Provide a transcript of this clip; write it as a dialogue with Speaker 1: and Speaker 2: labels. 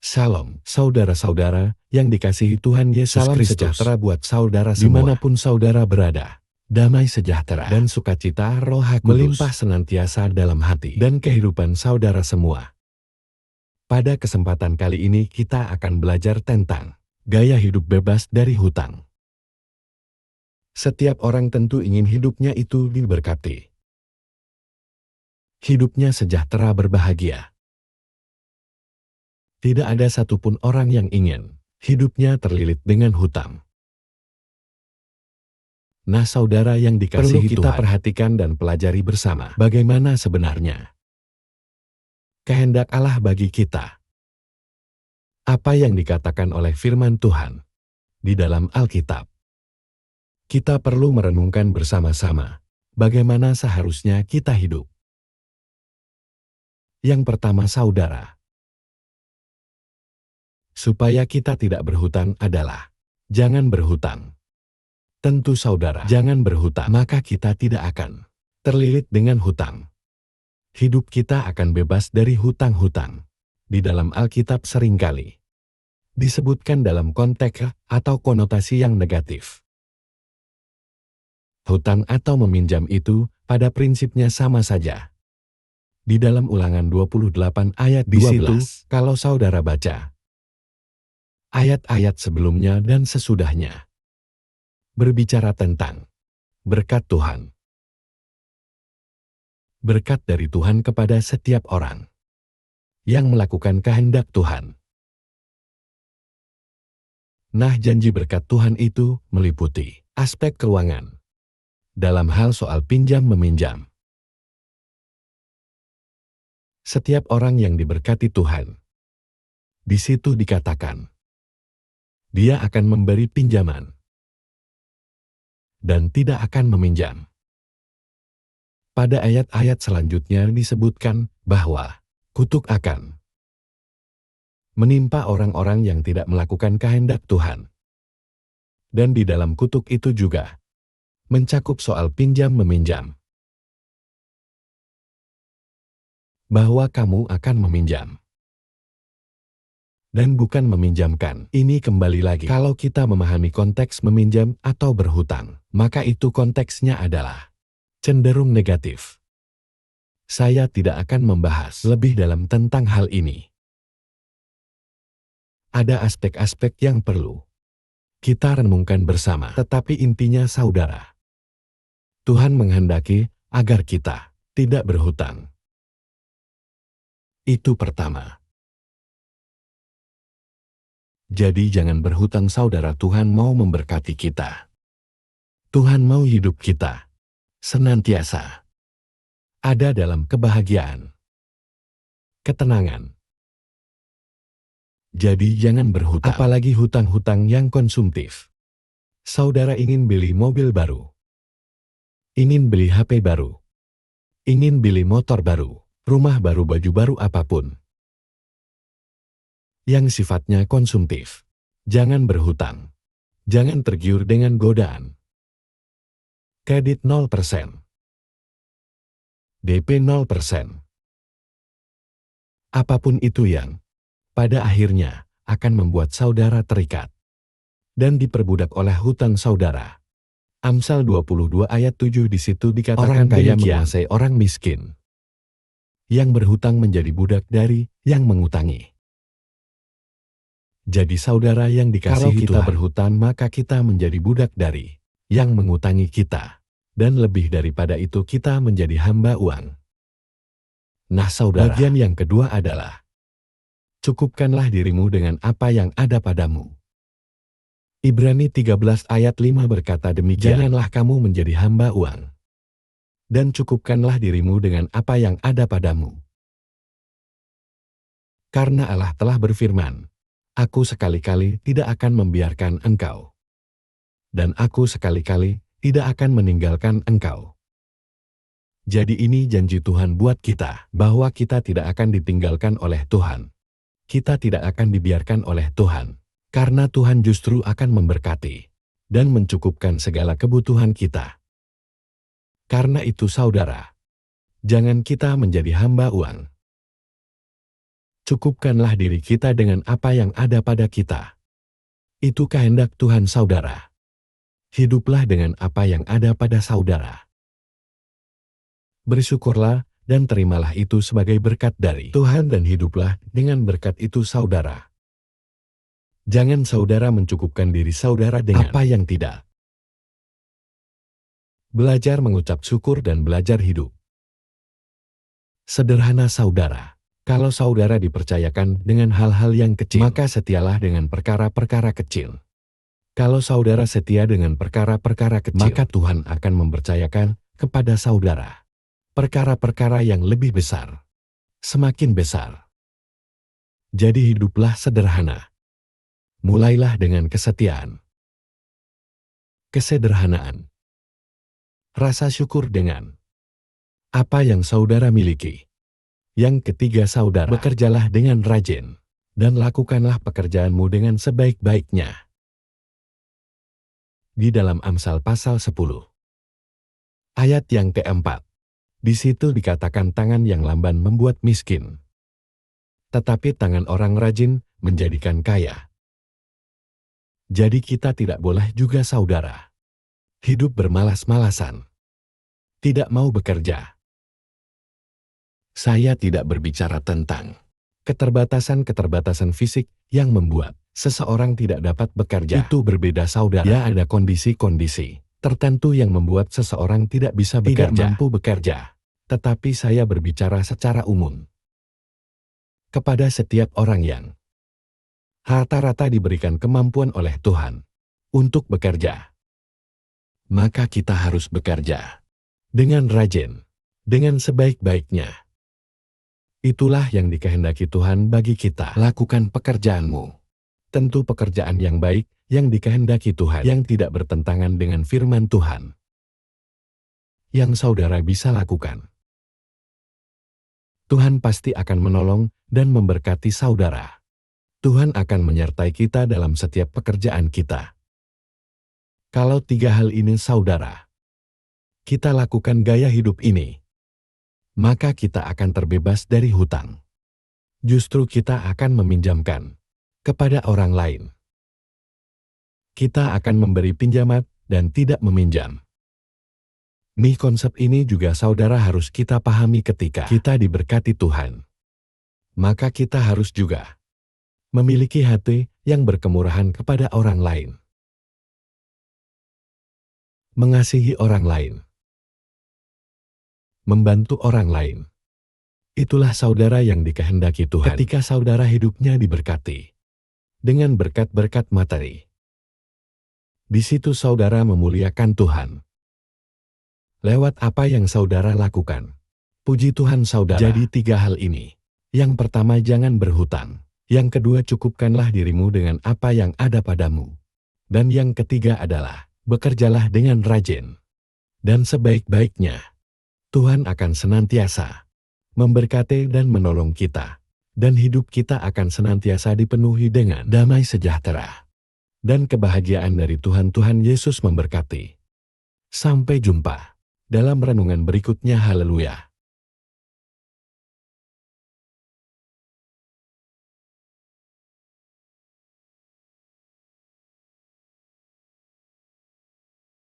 Speaker 1: Salam, saudara-saudara yang dikasihi Tuhan Yesus Kristus. Salam sejahtera buat saudara semua. Dimanapun saudara berada, damai sejahtera dan sukacita Roh Kudus melimpah senantiasa dalam hati dan kehidupan saudara semua. Pada kesempatan kali ini kita akan belajar tentang gaya hidup bebas dari hutang. Setiap orang tentu ingin hidupnya itu diberkati. Hidupnya sejahtera berbahagia. Tidak ada satupun orang yang ingin hidupnya terlilit dengan hutang. Nah, saudara yang dikasihi Tuhan, perlu kita perhatikan dan pelajari bersama bagaimana sebenarnya kehendak Allah bagi kita. Apa yang dikatakan oleh firman Tuhan di dalam Alkitab. Kita perlu merenungkan bersama-sama bagaimana seharusnya kita hidup. Yang pertama, saudara, supaya kita tidak berhutang adalah jangan berhutang. Tentu saudara, jangan berhutang, maka kita tidak akan terlilit dengan hutang. Hidup kita akan bebas dari hutang-hutang. Di dalam Alkitab seringkali disebutkan dalam konteks atau konotasi yang negatif. Hutang atau meminjam itu pada prinsipnya sama saja. Di dalam Ulangan 28 ayat 12, di situ, kalau saudara baca ayat-ayat sebelumnya dan sesudahnya, berbicara tentang berkat Tuhan. Berkat dari Tuhan kepada setiap orang yang melakukan kehendak Tuhan. Nah, janji berkat Tuhan itu meliputi aspek keuangan dalam hal soal pinjam-meminjam. Setiap orang yang diberkati Tuhan, di situ dikatakan, dia akan memberi pinjaman dan tidak akan meminjam. Pada ayat-ayat selanjutnya disebutkan bahwa kutuk akan menimpa orang-orang yang tidak melakukan kehendak Tuhan. Dan di dalam kutuk itu juga mencakup soal pinjam-meminjam. Bahwa kamu akan meminjam. Dan bukan meminjamkan. Ini kembali lagi. Kalau kita memahami konteks meminjam atau berhutang, maka itu konteksnya adalah cenderung negatif. Saya tidak akan membahas lebih dalam tentang hal ini. Ada aspek-aspek yang perlu kita renungkan bersama. Tetapi intinya saudara, Tuhan menghendaki agar kita tidak berhutang. Itu pertama. Jadi jangan berhutang saudara, Tuhan mau memberkati kita. Tuhan mau hidup kita senantiasa ada dalam kebahagiaan, ketenangan. Jadi jangan berhutang, apalagi hutang-hutang yang konsumtif. Saudara ingin beli mobil baru, ingin beli HP baru, ingin beli motor baru, rumah baru, baju baru, apapun yang sifatnya konsumtif. Jangan berhutang. Jangan tergiur dengan godaan. Kredit 0%. DP 0%. Apapun itu yang pada akhirnya akan membuat saudara terikat dan diperbudak oleh hutang saudara. Amsal 22 ayat 7 di situ dikatakan orang kaya menguasai orang miskin. Yang berhutang menjadi budak dari yang mengutangi. Jadi saudara yang dikasihi Tuhan, kalau kita berhutang maka kita menjadi budak dari yang mengutangi kita. Dan lebih daripada itu kita menjadi hamba uang. Nah saudara, bagian yang kedua adalah cukupkanlah dirimu dengan apa yang ada padamu. Ibrani 13 ayat 5 berkata demikian, janganlah kamu menjadi hamba uang. Dan cukupkanlah dirimu dengan apa yang ada padamu. Karena Allah telah berfirman, aku sekali-kali tidak akan membiarkan engkau. Dan aku sekali-kali tidak akan meninggalkan engkau. Jadi ini janji Tuhan buat kita, bahwa kita tidak akan ditinggalkan oleh Tuhan. Kita tidak akan dibiarkan oleh Tuhan, karena Tuhan justru akan memberkati dan mencukupkan segala kebutuhan kita. Karena itu saudara, jangan kita menjadi hamba uang. Cukupkanlah diri kita dengan apa yang ada pada kita. Itu kehendak Tuhan saudara. Hiduplah dengan apa yang ada pada saudara. Bersyukurlah dan terimalah itu sebagai berkat dari Tuhan dan hiduplah dengan berkat itu saudara. Jangan saudara mencukupkan diri saudara dengan apa yang tidak. Belajar mengucap syukur dan belajar hidup. Sederhana saudara. Kalau saudara dipercayakan dengan hal-hal yang kecil, maka setialah dengan perkara-perkara kecil. Kalau saudara setia dengan perkara-perkara kecil, maka Tuhan akan mempercayakan kepada saudara perkara-perkara yang lebih besar, semakin besar. Jadi hiduplah sederhana. Mulailah dengan kesetiaan, kesederhanaan, rasa syukur dengan apa yang saudara miliki. Yang ketiga saudara, bekerjalah dengan rajin, dan lakukanlah pekerjaanmu dengan sebaik-baiknya. Di dalam Amsal pasal 10, ayat yang keempat, di situ dikatakan tangan yang lamban membuat miskin, tetapi tangan orang rajin menjadikan kaya. Jadi kita tidak boleh juga saudara hidup bermalas-malasan, tidak mau bekerja. Saya tidak berbicara tentang keterbatasan-keterbatasan fisik yang membuat seseorang tidak dapat bekerja. Itu berbeda saudara. Ya, ada kondisi-kondisi tertentu yang membuat seseorang tidak bisa bekerja, tidak mampu bekerja. Tetapi saya berbicara secara umum. Kepada setiap orang yang rata-rata diberikan kemampuan oleh Tuhan untuk bekerja, maka kita harus bekerja dengan rajin, dengan sebaik-baiknya. Itulah yang dikehendaki Tuhan bagi kita. Lakukan pekerjaanmu. Tentu pekerjaan yang baik yang dikehendaki Tuhan, yang tidak bertentangan dengan firman Tuhan, yang saudara bisa lakukan. Tuhan pasti akan menolong dan memberkati saudara. Tuhan akan menyertai kita dalam setiap pekerjaan kita. Kalau tiga hal ini saudara, kita lakukan gaya hidup ini, maka kita akan terbebas dari hutang. Justru kita akan meminjamkan kepada orang lain. Kita akan memberi pinjaman dan tidak meminjam. Konsep ini juga saudara harus kita pahami ketika kita diberkati Tuhan. Maka kita harus juga memiliki hati yang berkemurahan kepada orang lain. Mengasihi orang lain. Membantu orang lain. Itulah saudara yang dikehendaki Tuhan ketika saudara hidupnya diberkati dengan berkat-berkat materi. Di situ saudara memuliakan Tuhan lewat apa yang saudara lakukan. Puji Tuhan saudara. Jadi tiga hal ini. Yang pertama, jangan berhutang. Yang kedua, cukupkanlah dirimu dengan apa yang ada padamu. Dan yang ketiga adalah, bekerjalah dengan rajin dan sebaik-baiknya. Tuhan akan senantiasa memberkati dan menolong kita, dan hidup kita akan senantiasa dipenuhi dengan damai sejahtera dan kebahagiaan dari Tuhan. Tuhan Yesus memberkati. Sampai jumpa dalam renungan berikutnya. Haleluya.